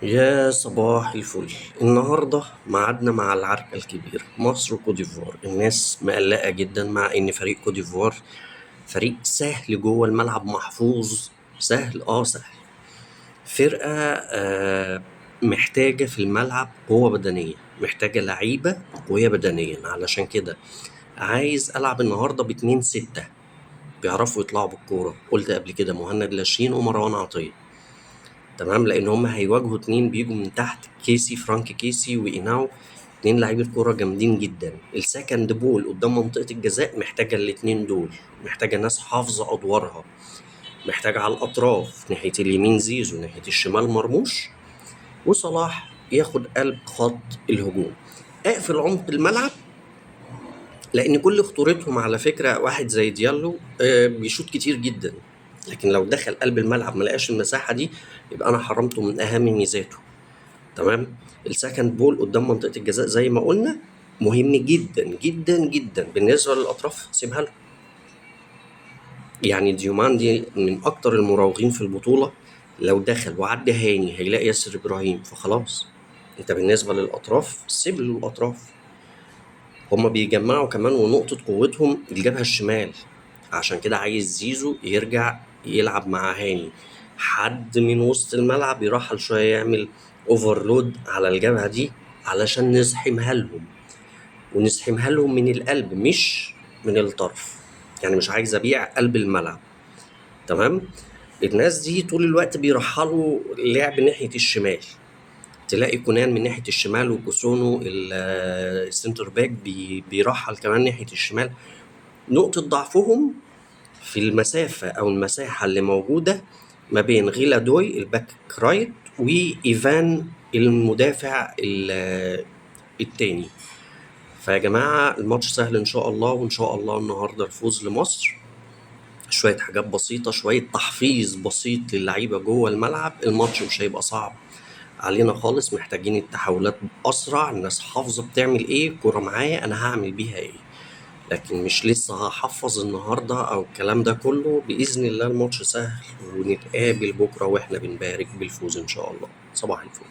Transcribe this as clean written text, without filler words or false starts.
يا صباح الفل. النهارده ميعادنا مع العركة الكبيرة مصر وكوت ديفوار. الناس مقلقة جدا مع ان فريق كوت ديفوار فريق سهل جوه الملعب، محفوظ، سهل سهل. فرقة محتاجة في الملعب قوة بدنية، محتاجة لعيبة قوية بدنيا. علشان كده عايز ألعب النهاردة باتنين ستة بيعرفوا يطلعوا بالكورة. قلت قبل كده مهند لاشين ومروان عطية، تمام، لان هم هيواجهوا اتنين بيجوا من تحت، كيسي، فرانك كيسي وإيناو، اتنين لعيبه كوره جامدين جدا. السكند بول قدام منطقه الجزاء محتاجه الاتنين دول، محتاجه ناس حافظه ادوارها، محتاجه على الاطراف ناحيه اليمين زيزو، ناحيه الشمال مرموش، وصلاح ياخد قلب خط الهجوم. اقفل عمق الملعب، لان كل خطورتهم على فكره واحد زي ديالو بيشوط كتير جدا، لكن لو دخل قلب الملعب ما لقاش المساحه دي يبقى انا حرمته من اهم ميزاته. تمام. السكند بول قدام منطقه الجزاء زي ما قلنا مهم جدا جدا جدا. بالنسبه للاطراف سيبها له، يعني ديوماندي من اكتر المراوغين في البطوله، لو دخل وعدى هاني هيلاقي ياسر ابراهيم، فخلاص انت بالنسبه للاطراف سيب له الاطراف. هما بيجمعوا كمان ونقطه قوتهم الجبهه الشمال، عشان كده عايز زيزو يرجع يلعب مع هاني، حد من وسط الملعب يرحل شويه يعمل اوفرلود على الجبهه دي علشان نزحمها لهم، ونزحمها لهم من القلب مش من الطرف. يعني مش عايز ابيع قلب الملعب. تمام. الناس دي طول الوقت بيرحلوا اللعب ناحية الشمال، تلاقي كونان من ناحية الشمال وكوسونو السنتر باك بيرحل كمان ناحية الشمال. نقطة ضعفهم في المسافة أو المساحة اللي موجودة ما بين غيلا دوي الباك رايت وإيفان المدافع التاني. فيا جماعة الماتش سهل إن شاء الله، وإن شاء الله النهاردة الفوز لمصر. شوية حاجات بسيطة، شوية تحفيظ بسيط للعيبة جوه الملعب، الماتش مش هيبقى صعب علينا خالص. محتاجين التحولات أسرع، الناس حافظة بتعمل إيه، كورة معايا أنا هعمل بيها إيه، لكن مش لسه هحفظ النهاردة أو الكلام ده كله. بإذن الله الماتش سهل، ونتقابل بكرة وإحنا بنبارك بالفوز إن شاء الله. صباح الفل.